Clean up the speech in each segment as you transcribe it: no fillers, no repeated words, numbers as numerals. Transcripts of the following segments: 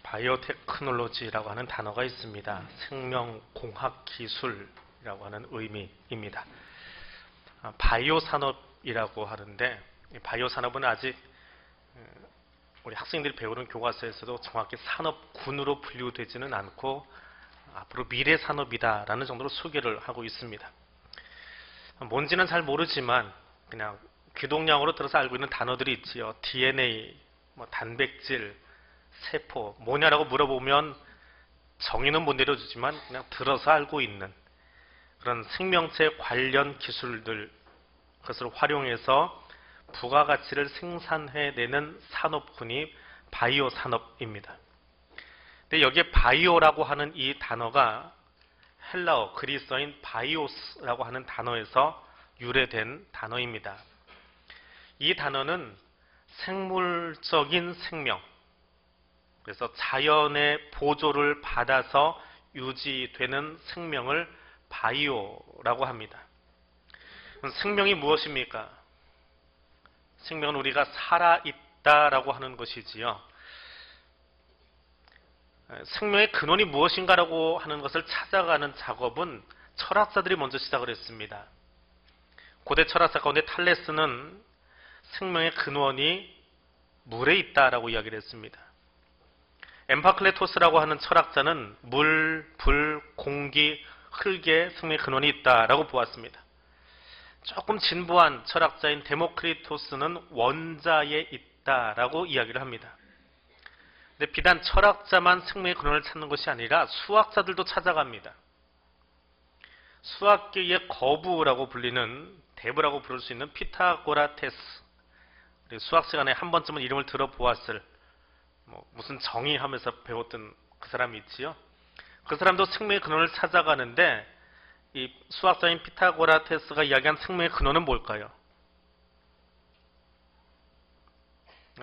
바이오테크놀로지라고 하는 단어가 있습니다. 생명공학기술이라고 하는 의미입니다. 바이오 산업이라고 하는데, 바이오 산업은 아직 우리 학생들이 배우는 교과서에서도 정확히 산업군으로 분류되지는 않고 앞으로 미래 산업이다라는 정도로 소개를 하고 있습니다. 뭔지는 잘 모르지만 그냥 귀동냥으로 들어서 알고 있는 단어들이 있지요. DNA, 단백질, 세포, 뭐냐라고 물어보면 정의는 못 내려주지만 그냥 들어서 알고 있는 그런 생명체 관련 기술들, 그것을 활용해서 부가가치를 생산해내는 산업군이 바이오 산업입니다. 근데 여기에 바이오라고 하는 이 단어가 헬라어, 그리스어인 바이오스라고 하는 단어에서 유래된 단어입니다. 이 단어는 생물적인 생명, 그래서 자연의 보조를 받아서 유지되는 생명을 바이오라고 합니다. 생명이 무엇입니까? 생명은 우리가 살아있다라고 하는 것이지요. 생명의 근원이 무엇인가라고 하는 것을 찾아가는 작업은 철학자들이 먼저 시작을 했습니다. 고대 철학자 가운데 탈레스는 생명의 근원이 물에 있다라고 이야기를 했습니다. 엠파클레토스라고 하는 철학자는 물, 불, 공기, 흙에 생명의 근원이 있다라고 보았습니다. 조금 진부한 철학자인 데모크리토스는 원자에 있다라고 이야기를 합니다. 근데 비단 철학자만 생명의 근원을 찾는 것이 아니라 수학자들도 찾아갑니다. 수학계의 거부라고 불리는, 대부라고 부를 수 있는 피타고라테스, 수학 시간에 한 번쯤은 이름을 들어보았을 무슨 정의하면서 배웠던 그 사람이 있지요. 그 사람도 생명의 근원을 찾아가는데 이 수학자인 피타고라테스가 이야기한 생명의 근원은 뭘까요?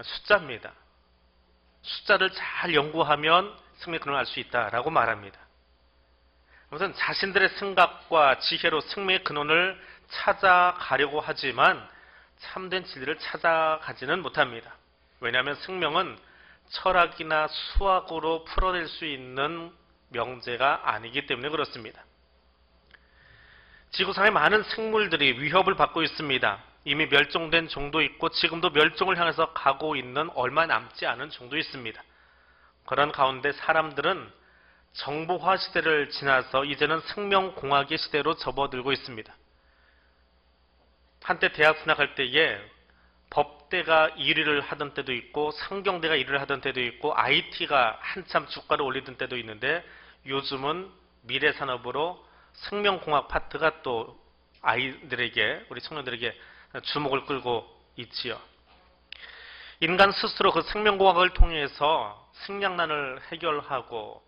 숫자입니다. 숫자를 잘 연구하면 생명의 근원을 알 수 있다라고 말합니다. 아무튼 자신들의 생각과 지혜로 생명의 근원을 찾아가려고 하지만 참된 진리를 찾아가지는 못합니다. 왜냐하면 생명은 철학이나 수학으로 풀어낼 수 있는 명제가 아니기 때문에 그렇습니다. 지구상의 많은 생물들이 위협을 받고 있습니다. 이미 멸종된 종도 있고 지금도 멸종을 향해서 가고 있는 얼마 남지 않은 종도 있습니다. 그런 가운데 사람들은 정보화 시대를 지나서 이제는 생명공학의 시대로 접어들고 있습니다. 한때 대학 진학할 때에 법대가 1위를 하던 때도 있고 상경대가 1위를 하던 때도 있고 IT가 한참 주가를 올리던 때도 있는데 요즘은 미래산업으로 생명공학 파트가 또 아이들에게, 우리 청년들에게 주목을 끌고 있지요. 인간 스스로 그 생명공학을 통해서 식량난을 해결하고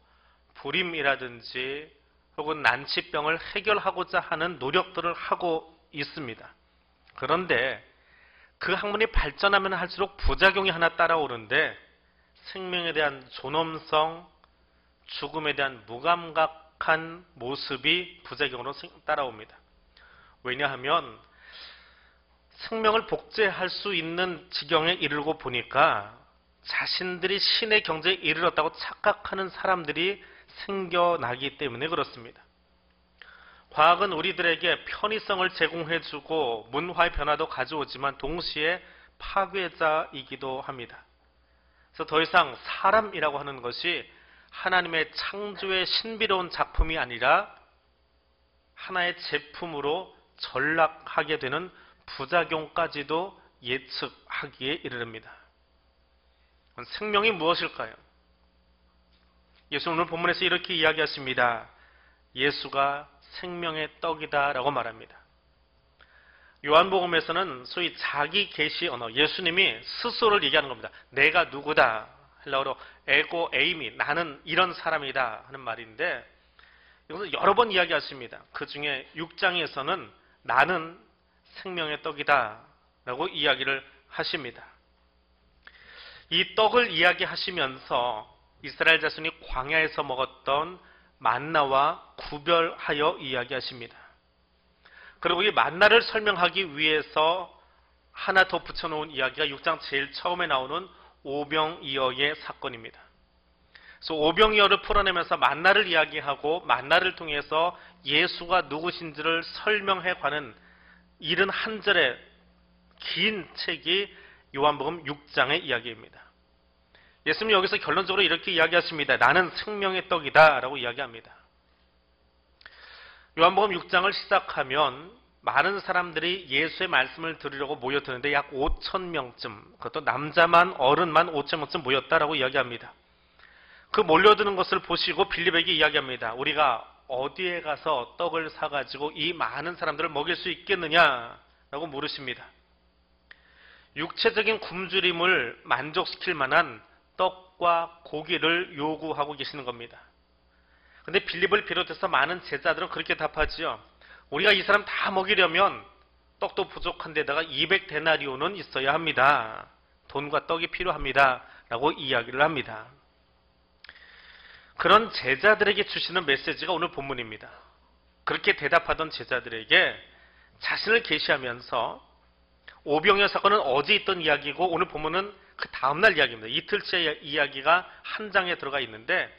불임이라든지 혹은 난치병을 해결하고자 하는 노력들을 하고 있습니다. 그런데 그 학문이 발전하면 할수록 부작용이 하나 따라오는데 생명에 대한 존엄성, 죽음에 대한 무감각한 모습이 부작용으로 따라옵니다. 왜냐하면 생명을 복제할 수 있는 지경에 이르고 보니까 자신들이 신의 경제에 이르렀다고 착각하는 사람들이 생겨나기 때문에 그렇습니다. 과학은 우리들에게 편의성을 제공해주고 문화의 변화도 가져오지만 동시에 파괴자이기도 합니다. 그래서 더 이상 사람이라고 하는 것이 하나님의 창조의 신비로운 작품이 아니라 하나의 제품으로 전락하게 되는 부작용까지도 예측하기에 이르릅니다. 생명이 무엇일까요? 예수 오늘 본문에서 이렇게 이야기하십니다. 예수가 생명의 떡이다 라고 말합니다. 요한복음에서는 소위 자기 계시 언어, 예수님이 스스로를 얘기하는 겁니다. 내가 누구다, 헬라어로 에고 에이미, 나는 이런 사람이다 하는 말인데 이것을 여러 번 이야기하십니다. 그 중에 6장에서는 나는 생명의 떡이다 라고 이야기를 하십니다. 이 떡을 이야기하시면서 이스라엘 자손이 광야에서 먹었던 만나와 구별하여 이야기하십니다. 그리고 이 만나를 설명하기 위해서 하나 더 붙여놓은 이야기가 6장 제일 처음에 나오는 오병이어의 사건입니다. 그래서 오병이어를 풀어내면서 만나를 이야기하고 만나를 통해서 예수가 누구신지를 설명해 가는 71절의 긴 책이 요한복음 6장의 이야기입니다. 예수님이 여기서 결론적으로 이렇게 이야기하십니다. 나는 생명의 떡이다 라고 이야기합니다. 요한복음 6장을 시작하면 많은 사람들이 예수의 말씀을 들으려고 모여드는데 약 5,000명쯤, 그것도 남자만 어른만 5,000명쯤 모였다라고 이야기합니다. 그 몰려드는 것을 보시고 빌립에게 이야기합니다. 우리가 어디에 가서 떡을 사가지고 이 많은 사람들을 먹일 수 있겠느냐라고 물으십니다. 육체적인 굶주림을 만족시킬 만한 떡과 고기를 요구하고 계시는 겁니다. 근데 빌립을 비롯해서 많은 제자들은 그렇게 답하지요. 우리가 이 사람 다 먹이려면 떡도 부족한 데다가 200데나리온은 있어야 합니다. 돈과 떡이 필요합니다. 라고 이야기를 합니다. 그런 제자들에게 주시는 메시지가 오늘 본문입니다. 그렇게 대답하던 제자들에게 자신을 계시하면서 오병이어 사건은 어제 있던 이야기고 오늘 본문은 그 다음날 이야기입니다. 이틀째 이야기가 한 장에 들어가 있는데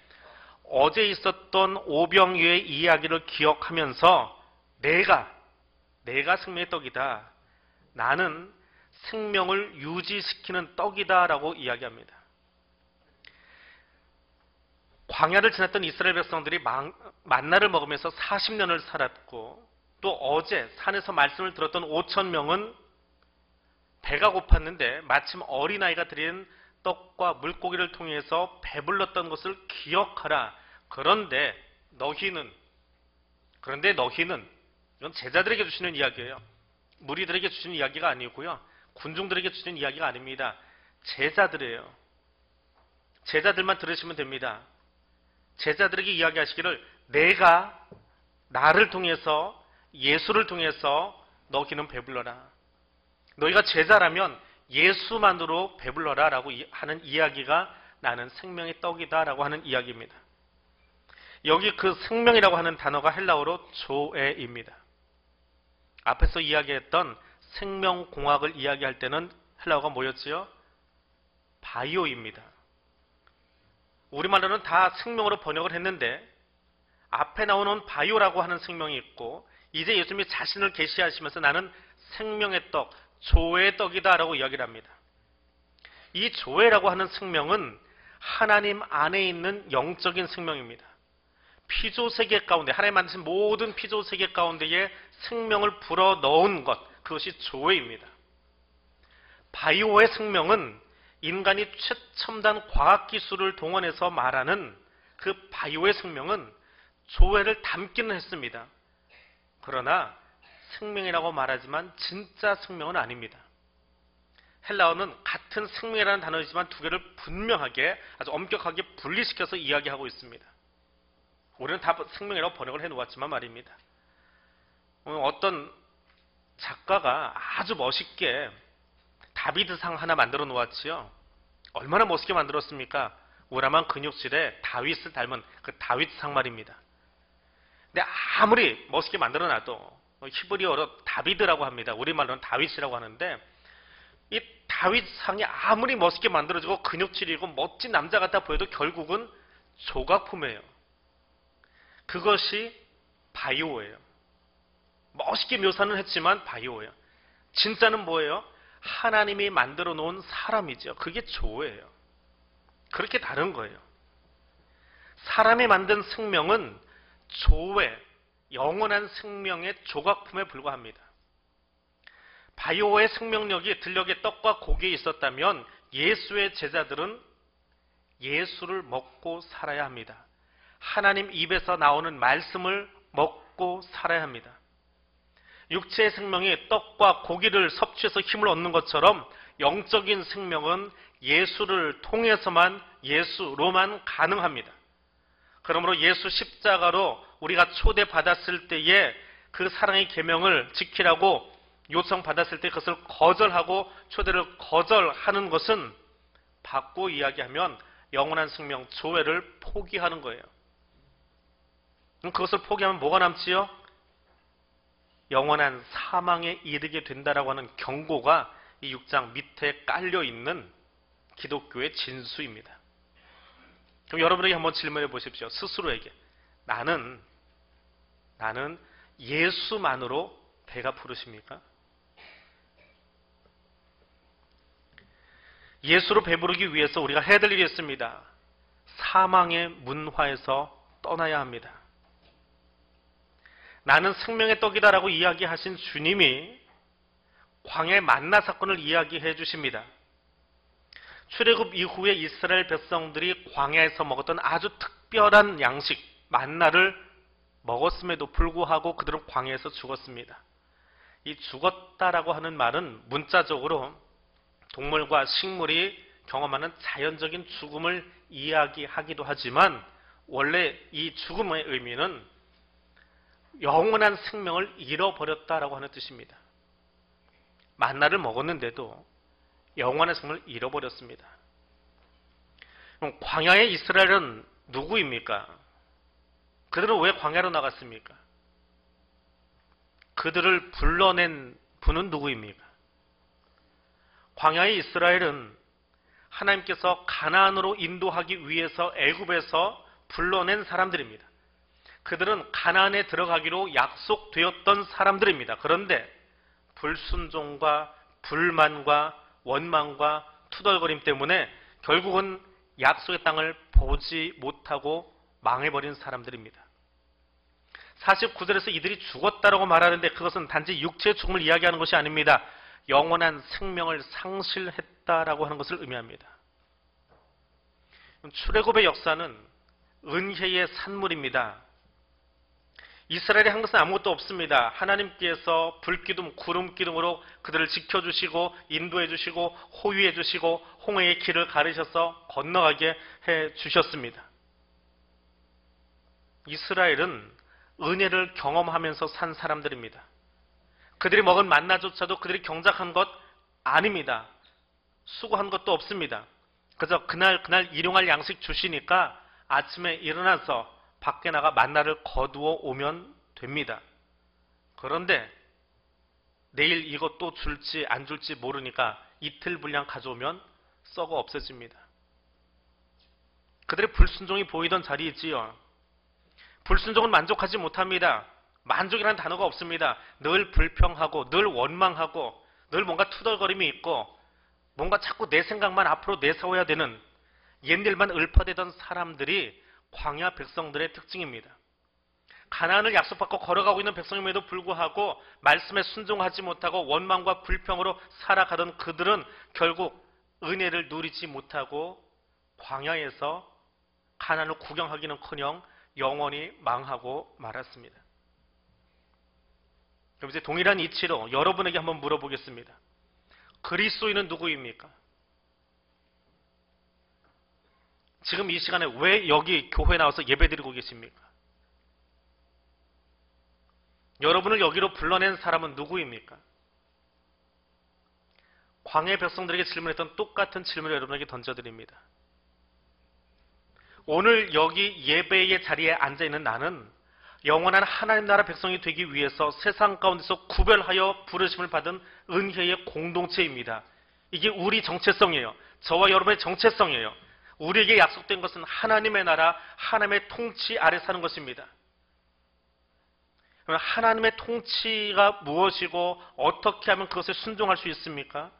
어제 있었던 오병이어의 이야기를 기억하면서 내가 생명의 떡이다. 나는 생명을 유지시키는 떡이다 라고 이야기합니다. 광야를 지났던 이스라엘 백성들이 만나를 먹으면서 40년을 살았고 또 어제 산에서 말씀을 들었던 5,000명은 배가 고팠는데 마침 어린아이가 드린 떡과 물고기를 통해서 배불렀던 것을 기억하라. 그런데 너희는 이건 제자들에게 주시는 이야기예요. 무리들에게 주시는 이야기가 아니고요. 군중들에게 주시는 이야기가 아닙니다. 제자들이에요. 제자들만 들으시면 됩니다. 제자들에게 이야기하시기를 내가 나를 통해서 예수를 통해서 너희는 배불러라. 너희가 제자라면 예수만으로 배불러라 라고 하는 이야기가 나는 생명의 떡이다 라고 하는 이야기입니다. 여기 그 생명이라고 하는 단어가 헬라어로 조에입니다. 앞에서 이야기했던 생명공학을 이야기할 때는 헬라어가 뭐였지요? 바이오입니다. 우리말로는 다 생명으로 번역을 했는데 앞에 나오는 바이오라고 하는 생명이 있고 이제 예수님이 자신을 계시하시면서 나는 생명의 떡, 조의 떡이다 라고 이야기를 합니다. 이 조회라고 하는 생명은 하나님 안에 있는 영적인 생명입니다. 피조세계 가운데 하나님 만드신 모든 피조세계 가운데에 생명을 불어넣은 것, 그것이 조회입니다. 바이오의 생명은 인간이 최첨단 과학기술을 동원해서 말하는 그 바이오의 생명은 조회를 담기는 했습니다. 그러나 생명이라고 말하지만 진짜 생명은 아닙니다. 헬라어는 같은 생명이라는 단어이지만 두 개를 분명하게 아주 엄격하게 분리시켜서 이야기하고 있습니다. 우리는 다 생명이라고 번역을 해놓았지만 말입니다. 어떤 작가가 아주 멋있게 다비드상 하나 만들어 놓았지요. 얼마나 멋있게 만들었습니까? 우람한 근육질에 다윗을 닮은 그 다윗상 말입니다. 근데 아무리 멋있게 만들어 놔도 히브리어로 다비드라고 합니다. 우리말로는 다윗이라고 하는데 이 다윗상이 아무리 멋있게 만들어지고 근육질이고 멋진 남자 같아 보여도 결국은 조각품이에요. 그것이 바이오예요. 멋있게 묘사는 했지만 바이오예요. 진짜는 뭐예요? 하나님이 만들어 놓은 사람이죠. 그게 조예요. 그렇게 다른 거예요. 사람이 만든 생명은 조회, 영원한 생명의 조각품에 불과합니다. 바이오의 생명력이 들녘의 떡과 고기에 있었다면 예수의 제자들은 예수를 먹고 살아야 합니다. 하나님 입에서 나오는 말씀을 먹고 살아야 합니다. 육체의 생명이 떡과 고기를 섭취해서 힘을 얻는 것처럼 영적인 생명은 예수를 통해서만 예수로만 가능합니다. 그러므로 예수 십자가로 우리가 초대받았을 때에 그 사랑의 계명을 지키라고 요청받았을 때 그것을 거절하고 초대를 거절하는 것은 바꿔 이야기하면 영원한 생명 조회를 포기하는 거예요. 그것을 포기하면 뭐가 남지요? 영원한 사망에 이르게 된다라고 하는 경고가 이 6장 밑에 깔려 있는 기독교의 진수입니다. 그럼 여러분에게 한번 질문해 보십시오. 스스로에게. 나는 예수만으로 배가 부르십니까? 예수로 배부르기 위해서 우리가 해야 될 일이 있습니다. 사망의 문화에서 떠나야 합니다. 나는 생명의 떡이다라고 이야기하신 주님이 광야의 만나 사건을 이야기해 주십니다. 출애굽 이후에 이스라엘 백성들이 광야에서 먹었던 아주 특별한 양식, 만나를 먹었음에도 불구하고 그들은 광야에서 죽었습니다. 이 죽었다라고 하는 말은 문자적으로 동물과 식물이 경험하는 자연적인 죽음을 이야기하기도 하지만 원래 이 죽음의 의미는 영원한 생명을 잃어버렸다라고 하는 뜻입니다. 만나를 먹었는데도 영원한 생명을 잃어버렸습니다. 그럼 광야의 이스라엘은 누구입니까? 그들은 왜 광야로 나갔습니까? 그들을 불러낸 분은 누구입니까? 광야의 이스라엘은 하나님께서 가나안으로 인도하기 위해서 애굽에서 불러낸 사람들입니다. 그들은 가나안에 들어가기로 약속되었던 사람들입니다. 그런데 불순종과 불만과 원망과 투덜거림 때문에 결국은 약속의 땅을 보지 못하고 망해버린 사람들입니다. 49절에서 이들이 죽었다라고 말하는데 그것은 단지 육체의 죽음을 이야기하는 것이 아닙니다. 영원한 생명을 상실했다라고 하는 것을 의미합니다. 출애굽의 역사는 은혜의 산물입니다. 이스라엘이 한 것은 아무것도 없습니다. 하나님께서 불기둥, 구름기둥으로 그들을 지켜주시고 인도해주시고 호위해주시고 홍해의 길을 가르셔서 건너가게 해주셨습니다. 이스라엘은 은혜를 경험하면서 산 사람들입니다. 그들이 먹은 만나조차도 그들이 경작한 것 아닙니다. 수고한 것도 없습니다. 그저 그날 일용할 양식 주시니까 아침에 일어나서 밖에 나가 만나를 거두어 오면 됩니다. 그런데 내일 이것 또 줄지 안 줄지 모르니까 이틀 분량 가져오면 썩어 없어집니다. 그들의 불순종이 보이던 자리이지요. 불순종은 만족하지 못합니다. 만족이라는 단어가 없습니다. 늘 불평하고 늘 원망하고 늘 뭔가 투덜거림이 있고 뭔가 자꾸 내 생각만 앞으로 내세워야 되는 옛일만 읊어대던 사람들이 광야 백성들의 특징입니다. 가나안을 약속받고 걸어가고 있는 백성임에도 불구하고 말씀에 순종하지 못하고 원망과 불평으로 살아가던 그들은 결국 은혜를 누리지 못하고 광야에서 가나안을 구경하기는커녕 영원히 망하고 말았습니다. 그럼 이제 동일한 이치로 여러분에게 한번 물어보겠습니다. 그리스도인은 누구입니까? 지금 이 시간에 왜 여기 교회에 나와서 예배드리고 계십니까? 여러분을 여기로 불러낸 사람은 누구입니까? 광야의 백성들에게 질문했던 똑같은 질문을 여러분에게 던져드립니다. 오늘 여기 예배의 자리에 앉아있는 나는 영원한 하나님 나라 백성이 되기 위해서 세상 가운데서 구별하여 부르심을 받은 은혜의 공동체입니다. 이게 우리 정체성이에요. 저와 여러분의 정체성이에요. 우리에게 약속된 것은 하나님의 나라, 하나님의 통치 아래 사는 것입니다. 그러면 하나님의 통치가 무엇이고 어떻게 하면 그것에 순종할 수 있습니까?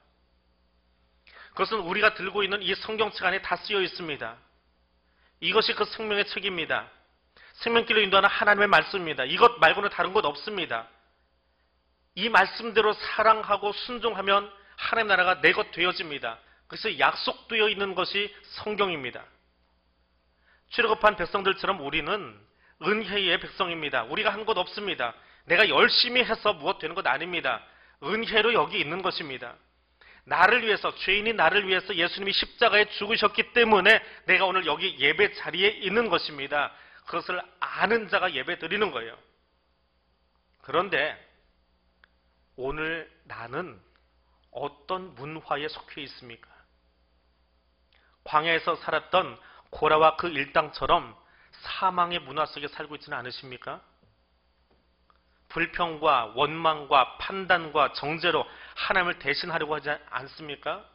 그것은 우리가 들고 있는 이 성경책 안에 다 쓰여 있습니다. 이것이 그 생명의 책입니다. 생명길로 인도하는 하나님의 말씀입니다. 이것 말고는 다른 것 없습니다. 이 말씀대로 사랑하고 순종하면 하나님 나라가 내 것 되어집니다. 그래서 약속되어 있는 것이 성경입니다. 출애굽한 백성들처럼 우리는 은혜의 백성입니다. 우리가 한 것 없습니다. 내가 열심히 해서 무엇 되는 것 아닙니다. 은혜로 여기 있는 것입니다. 나를 위해서, 죄인인 나를 위해서 예수님이 십자가에 죽으셨기 때문에 내가 오늘 여기 예배 자리에 있는 것입니다. 그것을 아는 자가 예배 드리는 거예요. 그런데 오늘 나는 어떤 문화에 속해 있습니까? 광야에서 살았던 고라와 그 일당처럼 사망의 문화 속에 살고 있지는 않으십니까? 불평과 원망과 판단과 정죄로 하나님을 대신하려고 하지 않습니까?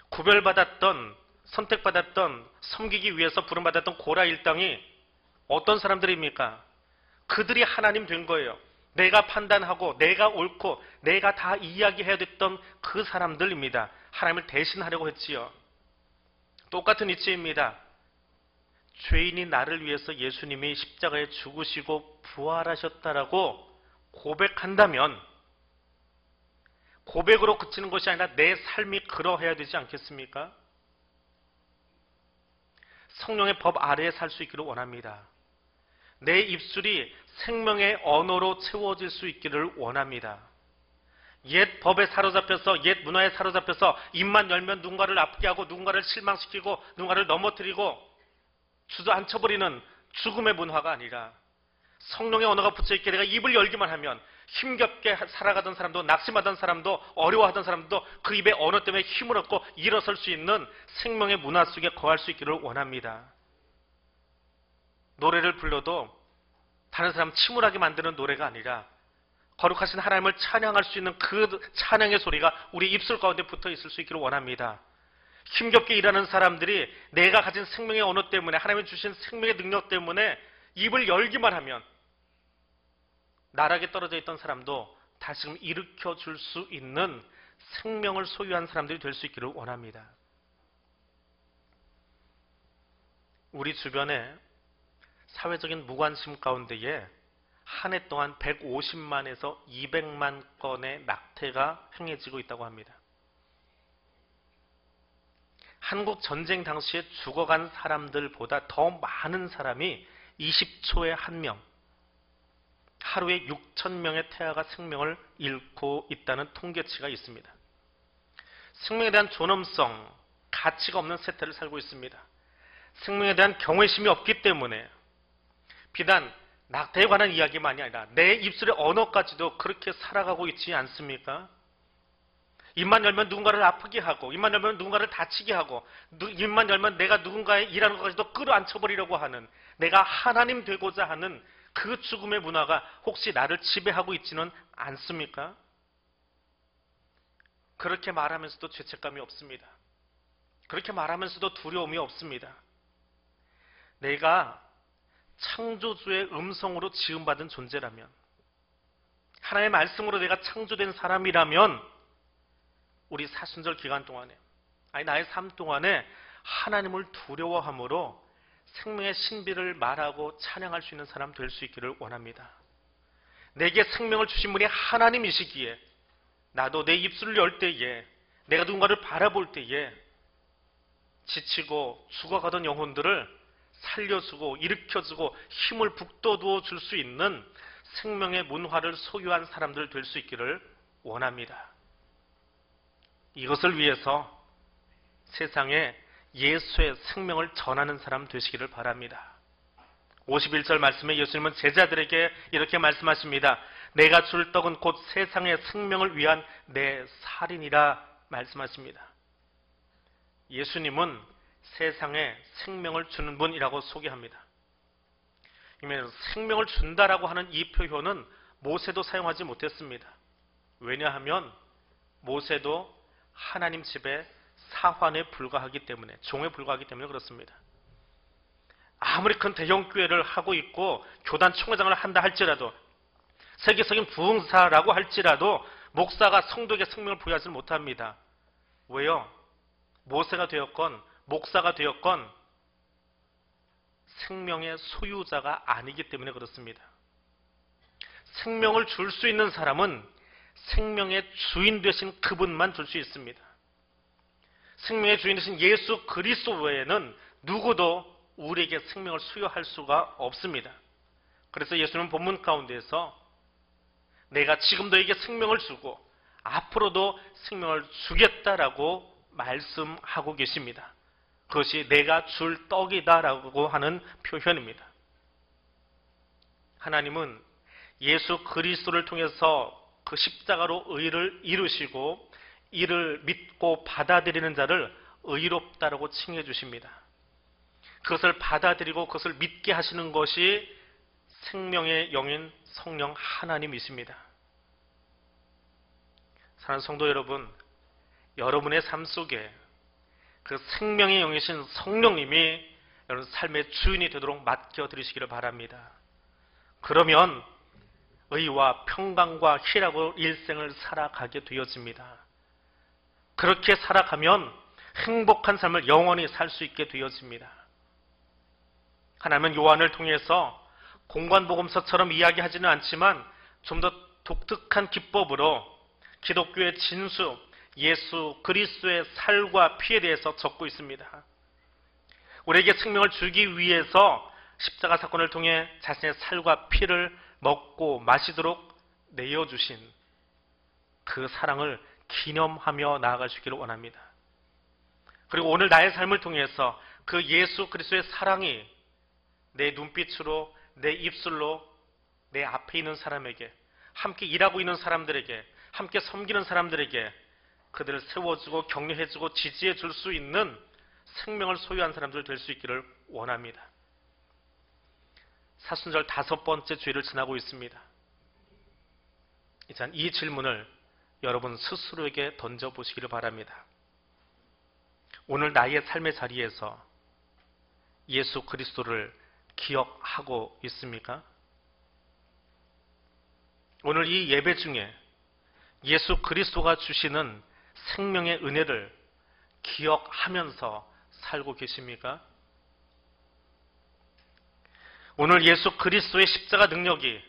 구별받았던 선택받았던, 섬기기 위해서 부름받았던 고라 일당이 어떤 사람들입니까? 그들이 하나님 된 거예요. 내가 판단하고 내가 옳고 내가 다 이야기해야 됐던 그 사람들입니다. 하나님을 대신하려고 했지요. 똑같은 이치입니다. 죄인이 나를 위해서 예수님이 십자가에 죽으시고 부활하셨다라고 고백한다면 고백으로 그치는 것이 아니라 내 삶이 그러해야 되지 않겠습니까? 성령의 법 아래에 살 수 있기를 원합니다. 내 입술이 생명의 언어로 채워질 수 있기를 원합니다. 옛 법에 사로잡혀서, 옛 문화에 사로잡혀서 입만 열면 누군가를 아프게 하고 누군가를 실망시키고 누군가를 넘어뜨리고 주저앉혀버리는 죽음의 문화가 아니라 성령의 언어가 붙여있게 내가 입을 열기만 하면 힘겹게 살아가던 사람도, 낙심하던 사람도, 어려워하던 사람도 그 입의 언어 때문에 힘을 얻고 일어설 수 있는 생명의 문화 속에 거할 수 있기를 원합니다. 노래를 불러도 다른 사람 침울하게 만드는 노래가 아니라 거룩하신 하나님을 찬양할 수 있는 그 찬양의 소리가 우리 입술 가운데 붙어 있을 수 있기를 원합니다. 힘겹게 일하는 사람들이 내가 가진 생명의 언어 때문에, 하나님이 주신 생명의 능력 때문에 입을 열기만 하면 나락에 떨어져 있던 사람도 다시금 일으켜 줄 수 있는 생명을 소유한 사람들이 될 수 있기를 원합니다. 우리 주변에 사회적인 무관심 가운데에 한 해 동안 150만에서 200만 건의 낙태가 행해지고 있다고 합니다. 한국 전쟁 당시에 죽어간 사람들보다 더 많은 사람이 20초에 1명, 하루에 6,000명의 태아가 생명을 잃고 있다는 통계치가 있습니다. 생명에 대한 존엄성, 가치가 없는 세태를 살고 있습니다. 생명에 대한 경외심이 없기 때문에 비단 낙태에 관한 이야기만이 아니라 내 입술의 언어까지도 그렇게 살아가고 있지 않습니까? 입만 열면 누군가를 아프게 하고, 입만 열면 누군가를 다치게 하고, 입만 열면 내가 누군가의 일하는 것까지도 끌어안혀버리려고 하는, 내가 하나님 되고자 하는 그 죽음의 문화가 혹시 나를 지배하고 있지는 않습니까? 그렇게 말하면서도 죄책감이 없습니다. 그렇게 말하면서도 두려움이 없습니다. 내가 창조주의 음성으로 지음받은 존재라면, 하나님의 말씀으로 내가 창조된 사람이라면 우리 사순절 기간 동안에, 아니 나의 삶 동안에 하나님을 두려워함으로 생명의 신비를 말하고 찬양할 수 있는 사람 될 수 있기를 원합니다. 내게 생명을 주신 분이 하나님이시기에 나도 내 입술을 열 때에, 내가 누군가를 바라볼 때에 지치고 죽어가던 영혼들을 살려주고 일으켜주고 힘을 북돋워 줄 수 있는 생명의 문화를 소유한 사람들 될 수 있기를 원합니다. 이것을 위해서 세상에 예수의 생명을 전하는 사람 되시기를 바랍니다. 51절 말씀에 예수님은 제자들에게 이렇게 말씀하십니다. 내가 줄 떡은 곧 세상의 생명을 위한 내 살이니라 말씀하십니다. 예수님은 세상에 생명을 주는 분이라고 소개합니다. 생명을 준다라고 하는 이 표현은 모세도 사용하지 못했습니다. 왜냐하면 모세도 하나님 집에 사환에 불과하기 때문에, 종에 불과하기 때문에 그렇습니다. 아무리 큰 대형교회를 하고 있고 교단 총회장을 한다 할지라도, 세계적인 부흥사라고 할지라도 목사가 성도에게 생명을 부여하지 못합니다. 왜요? 모세가 되었건 목사가 되었건 생명의 소유자가 아니기 때문에 그렇습니다. 생명을 줄 수 있는 사람은 생명의 주인 되신 그분만 줄 수 있습니다. 생명의 주인 되신 예수 그리스도 외에는 누구도 우리에게 생명을 수여할 수가 없습니다. 그래서 예수님은 본문 가운데에서 내가 지금 너에게 생명을 주고 앞으로도 생명을 주겠다라고 말씀하고 계십니다. 그것이 내가 줄 떡이다라고 하는 표현입니다. 하나님은 예수 그리스도를 통해서 그 십자가로 의를 이루시고 이를 믿고 받아들이는 자를 의롭다라고 칭해 주십니다. 그것을 받아들이고 그것을 믿게 하시는 것이 생명의 영인 성령 하나님이십니다. 사랑하는 성도 여러분, 여러분의 삶 속에 그 생명의 영이신 성령님이 여러분 삶의 주인이 되도록 맡겨드리시기를 바랍니다. 그러면 의와 평강과 희락으로 일생을 살아가게 되어집니다. 그렇게 살아가면 행복한 삶을 영원히 살 수 있게 되어집니다. 하나님은 요한을 통해서 공관복음서처럼 이야기하지는 않지만 좀 더 독특한 기법으로 기독교의 진수, 예수 그리스도의 살과 피에 대해서 적고 있습니다. 우리에게 생명을 주기 위해서 십자가 사건을 통해 자신의 살과 피를 먹고 마시도록 내어주신 그 사랑을 기념하며 나아가시기를 원합니다. 그리고 오늘 나의 삶을 통해서 그 예수 그리스도의 사랑이 내 눈빛으로, 내 입술로, 내 앞에 있는 사람에게, 함께 일하고 있는 사람들에게, 함께 섬기는 사람들에게 그들을 세워주고 격려해주고 지지해줄 수 있는 생명을 소유한 사람들 될 수 있기를 원합니다. 사순절 5번째 주일을 지나고 있습니다. 이제 이 질문을 여러분 스스로에게 던져보시기를 바랍니다. 오늘 나의 삶의 자리에서 예수 그리스도를 기억하고 있습니까? 오늘 이 예배 중에 예수 그리스도가 주시는 생명의 은혜를 기억하면서 살고 계십니까? 오늘 예수 그리스도의 십자가 능력이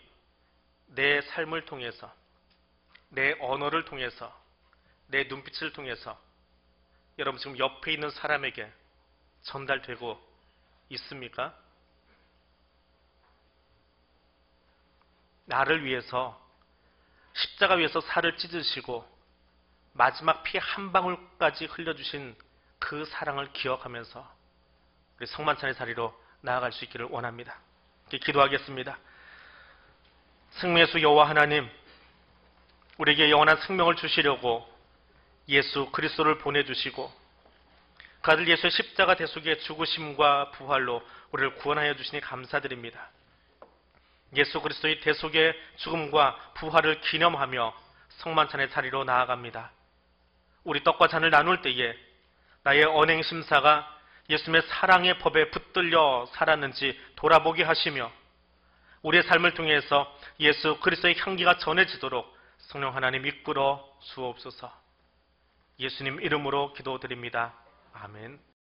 내 삶을 통해서, 내 언어를 통해서, 내 눈빛을 통해서 여러분 지금 옆에 있는 사람에게 전달되고 있습니까? 나를 위해서 십자가 위에서 살을 찢으시고 마지막 피 한 방울까지 흘려주신 그 사랑을 기억하면서 우리 성만찬의 자리로 나아갈 수 있기를 원합니다. 기도하겠습니다. 생명의 주 여호와 하나님, 우리에게 영원한 생명을 주시려고 예수 그리스도를 보내주시고 그 아들 예수의 십자가 대속의 죽으심과 부활로 우리를 구원하여 주시니 감사드립니다. 예수 그리스도의 대속의 죽음과 부활을 기념하며 성만찬의 자리로 나아갑니다. 우리 떡과 잔을 나눌 때에 나의 언행심사가 예수님의 사랑의 법에 붙들려 살았는지 돌아보게 하시며 우리의 삶을 통해서 예수 그리스도의 향기가 전해지도록 성령 하나님 이끌어 주옵소서. 예수님 이름으로 기도드립니다. 아멘.